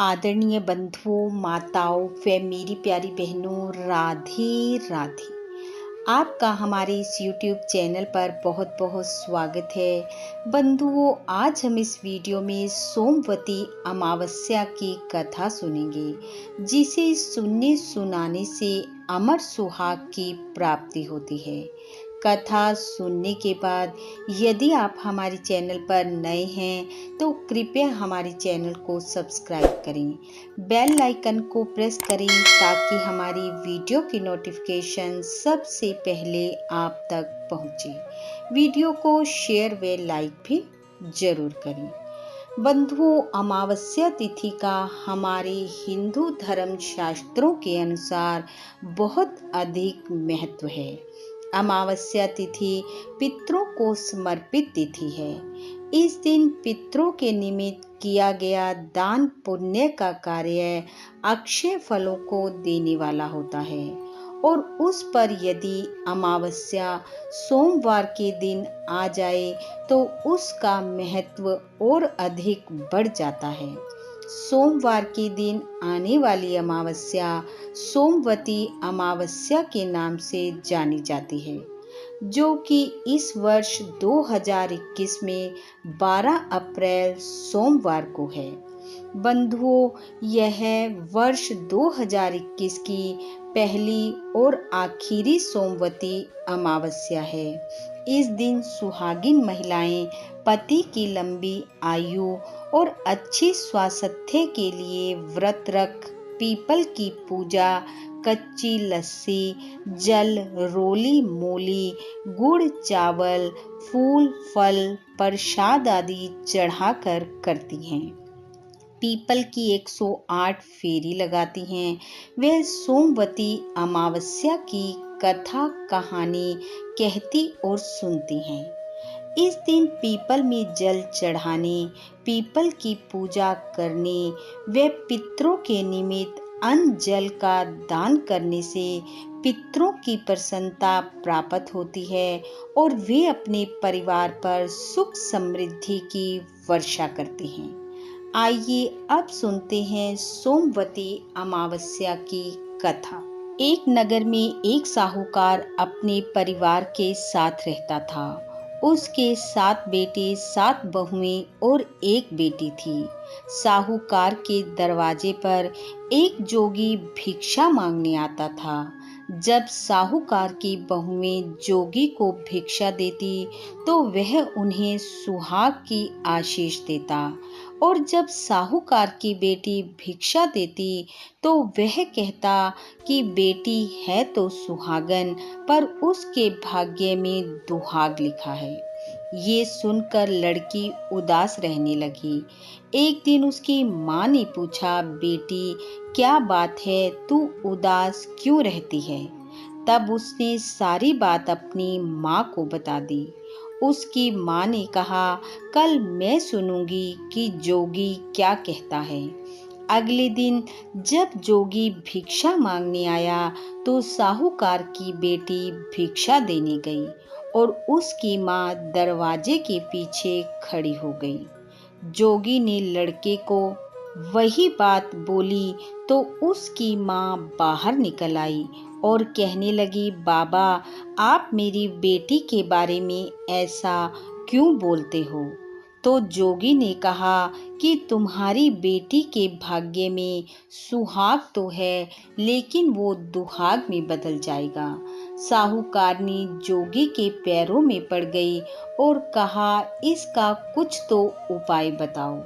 आदरणीय बंधुओं, माताओं व मेरी प्यारी बहनों, राधे राधे। आपका हमारे इस YouTube चैनल पर बहुत बहुत स्वागत है। बंधुओं, आज हम इस वीडियो में सोमवती अमावस्या की कथा सुनेंगे, जिसे सुनने सुनाने से अमर सुहाग की प्राप्ति होती है। कथा सुनने के बाद यदि आप हमारे चैनल पर नए हैं तो कृपया हमारे चैनल को सब्सक्राइब करें, बेल आइकन को प्रेस करें ताकि हमारी वीडियो की नोटिफिकेशन सबसे पहले आप तक पहुंचे। वीडियो को शेयर व लाइक भी जरूर करें। बंधुओं, अमावस्या तिथि का हमारे हिंदू धर्म शास्त्रों के अनुसार बहुत अधिक महत्व है। अमावस्या तिथि पितरों को समर्पित तिथि है। इस दिन पितरों के निमित्त किया गया दान पुण्य का कार्य अक्षय फलों को देने वाला होता है और उस पर यदि अमावस्या सोमवार के दिन आ जाए तो उसका महत्व और अधिक बढ़ जाता है। सोमवार के दिन आने वाली अमावस्या सोमवती अमावस्या के नाम से जानी जाती है, जो कि इस वर्ष 2021 में 12 अप्रैल सोमवार को है। बंधुओं, यह वर्ष 2021 की पहली और आखिरी सोमवती अमावस्या है। इस दिन सुहागिन महिलाएं पति की लंबी आयु और अच्छी स्वास्थ्य के लिए व्रत रख पीपल की पूजा, कच्ची लस्सी, जल, रोली मोली, गुड़, चावल, फूल, फल, प्रसाद आदि चढ़ाकर करती हैं। पीपल की 108 फेरी लगाती हैं। वे सोमवती अमावस्या की कथा कहानी कहती और सुनती हैं। इस दिन पीपल में जल चढ़ाने, पीपल की पूजा करने व पितरों के निमित्त अन्न जल का दान करने से पितरों की प्रसन्नता प्राप्त होती है और वे अपने परिवार पर सुख समृद्धि की वर्षा करते हैं। आइए अब सुनते हैं सोमवती अमावस्या की कथा। एक नगर में एक साहूकार अपने परिवार के साथ रहता था। उसके 7 बेटे, 7 बहुएं और एक बेटी थी। साहूकार के दरवाजे पर एक जोगी भिक्षा मांगने आता था। जब साहूकार की बहुएं जोगी को भिक्षा देती तो वह उन्हें सुहाग की आशीष देता, और जब साहूकार की बेटी भिक्षा देती तो वह कहता कि बेटी है तो सुहागन, पर उसके भाग्य में दुहाग लिखा है। ये सुनकर लड़की उदास रहने लगी। एक दिन उसकी माँ ने पूछा, बेटी क्या बात है, तू उदास क्यों रहती है? तब उसने सारी बात अपनी माँ को बता दी। उसकी माँ ने कहा, कल मैं सुनूंगी कि जोगी क्या कहता है। अगले दिन जब जोगी भिक्षा मांगने आया तो साहूकार की बेटी भिक्षा देने गई और उसकी माँ दरवाजे के पीछे खड़ी हो गई। जोगी ने लड़के को वही बात बोली तो उसकी माँ बाहर निकल आई और कहने लगी, बाबा, आप मेरी बेटी के बारे में ऐसा क्यों बोलते हो? तो जोगी ने कहा कि तुम्हारी बेटी के भाग्य में सुहाग तो है, लेकिन वो दुहाग में बदल जाएगा। साहूकारनी जोगी के पैरों में पड़ गई और कहा, इसका कुछ तो उपाय बताओ।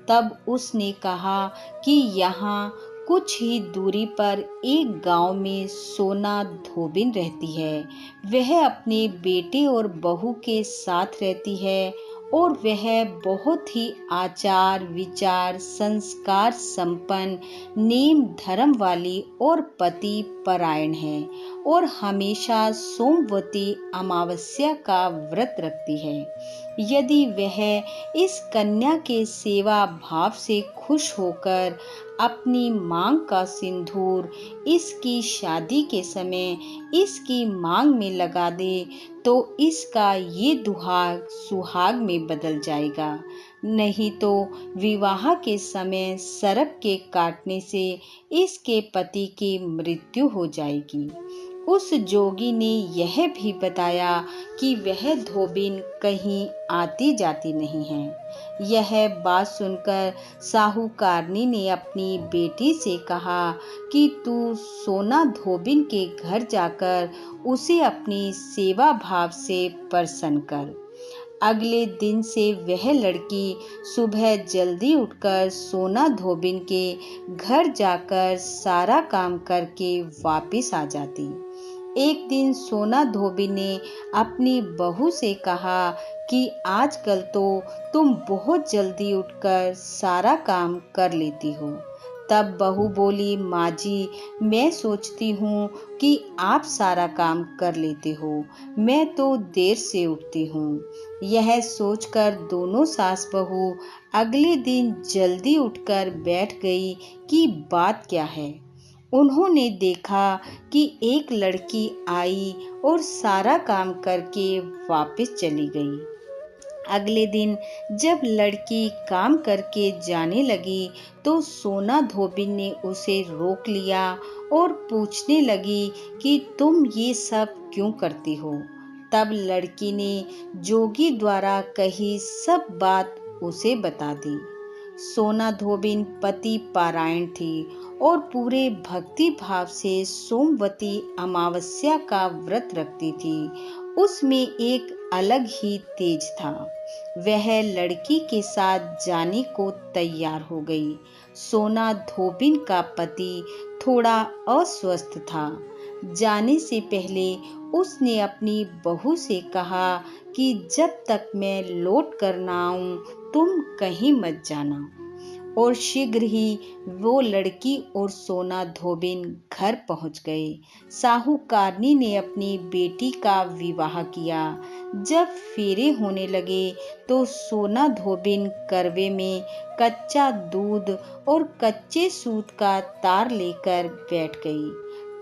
तब उसने कहा कि यहाँ कुछ ही दूरी पर एक गांव में सोना धोबिन रहती है। वह अपने बेटे और बहू के साथ रहती है और वह बहुत ही आचार विचार संस्कार संपन्न, नेम धर्म वाली और पति परायण है और हमेशा सोमवती अमावस्या का व्रत रखती है। यदि वह इस कन्या के सेवा भाव से खुश होकर अपनी मांग का सिंदूर इसकी शादी के समय इसकी मांग में लगा दे तो इसका ये दुहाग सुहाग में बदल जाएगा, नहीं तो विवाह के समय सर्प के काटने से इसके पति की मृत्यु हो जाएगी। उस जोगी ने यह भी बताया कि वह धोबिन कहीं आती जाती नहीं है। यह बात सुनकर साहूकारनी ने अपनी बेटी से कहा कि तू सोना धोबिन के घर जाकर उसे अपनी सेवा भाव से प्रसन्न कर। अगले दिन से वह लड़की सुबह जल्दी उठकर सोना धोबिन के घर जाकर सारा काम करके वापस आ जाती। एक दिन सोना धोबी ने अपनी बहू से कहा कि आजकल तो तुम बहुत जल्दी उठकर सारा काम कर लेती हो। तब बहू बोली, माँ जी, मैं सोचती हूँ कि आप सारा काम कर लेते हो, मैं तो देर से उठती हूँ। यह सोचकर दोनों सास बहू अगले दिन जल्दी उठकर बैठ गई कि बात क्या है। उन्होंने देखा कि एक लड़की आई और सारा काम करके वापस चली गई। अगले दिन जब लड़की काम करके जाने लगी तो सोना धोबिन ने उसे रोक लिया और पूछने लगी कि तुम ये सब क्यों करती हो। तब लड़की ने जोगी द्वारा कही सब बात उसे बता दी। सोना धोबिन पति पारायण थी और पूरे भक्ति भाव से सोमवती अमावस्या का व्रत रखती थी। उसमें एक अलग ही तेज था। वह लड़की के साथ जाने को तैयार हो गई। सोना धोबिन का पति थोड़ा अस्वस्थ था। जाने से पहले उसने अपनी बहू से कहा कि जब तक मैं लौट कर ना आऊं तुम कहीं मत जाना। और शीघ्र ही वो लड़की और सोना धोबिन घर पहुंच गए। साहूकारनी ने अपनी बेटी का विवाह किया। जब फेरे होने लगे तो सोना धोबिन करवे में कच्चा दूध और कच्चे सूत का तार लेकर बैठ गई।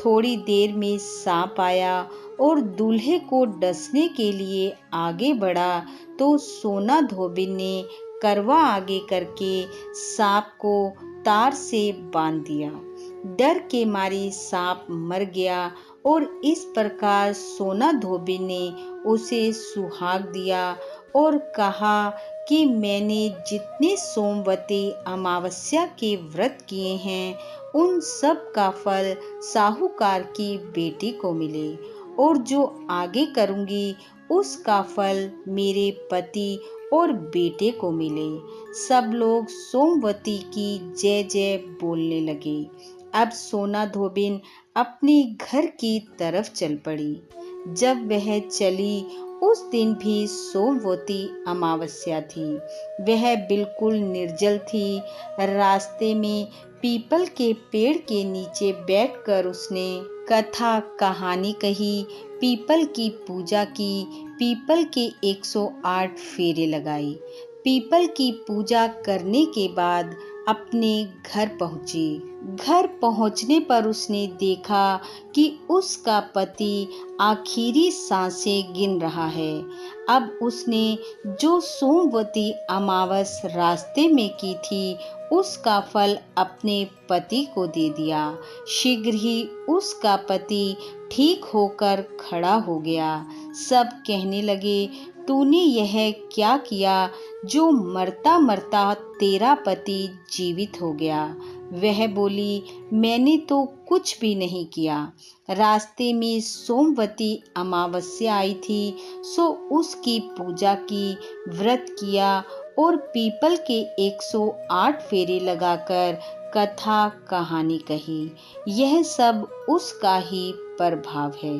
थोड़ी देर में सांप आया और दूल्हे को डसने के लिए आगे बढ़ा तो सोना धोबिन ने करवा आगे करके सांप को तार से बांध दिया। डर के मारे सांप मर गया और इस प्रकार सोना धोबिन ने उसे सुहाग दिया और कहा कि मैंने जितने सोमवती अमावस्या के व्रत किए हैं उन सब का फल साहूकार की बेटी को मिले और जो आगे करूंगी उसका फल मेरे पति और बेटे को मिले। सब लोग सोमवती की जय जय बोलने लगे। अब सोना धोबिन अपने घर की तरफ चल पड़ी। जब वह चली उस दिन भी सोमवती अमावस्या थी। वह बिल्कुल निर्जल थी। रास्ते में पीपल के पेड़ के नीचे बैठकर उसने कथा कहानी कही, पीपल की पूजा की, पीपल के 108 फेरे लगाए। पीपल की पूजा करने के बाद अपने घर पहुंची। घर पहुंचने पर उसने देखा कि उसका पति आखिरी सांसें गिन रहा है। अब उसने जो सोमवती अमावस रास्ते में की थी उसका फल अपने पति को दे दिया। शीघ्र ही उसका पति ठीक होकर खड़ा हो गया। सब कहने लगे, तूने यह क्या किया जो मरता मरता तेरा पति जीवित हो गया। वह बोली, मैंने तो कुछ भी नहीं किया। रास्ते में सोमवती अमावस्या आई थी सो उसकी पूजा की, व्रत किया और पीपल के 108 फेरे लगाकर कथा कहानी कही। यह सब उसका ही प्रभाव है।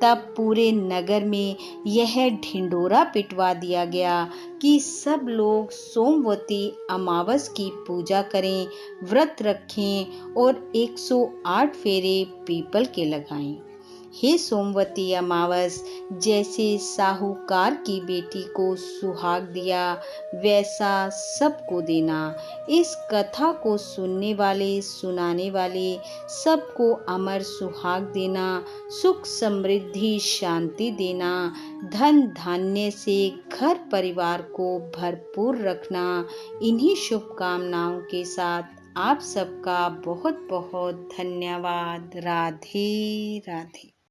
तब पूरे नगर में यह ढिंढोरा पिटवा दिया गया कि सब लोग सोमवती अमावस की पूजा करें, व्रत रखें और 108 फेरे पीपल के लगाएं। हे सोमवती अमावस, जैसे साहूकार की बेटी को सुहाग दिया वैसा सबको देना। इस कथा को सुनने वाले सुनाने वाले सबको अमर सुहाग देना, सुख समृद्धि शांति देना, धन धान्य से घर परिवार को भरपूर रखना। इन्हीं शुभकामनाओं के साथ आप सबका बहुत बहुत धन्यवाद। राधे राधे।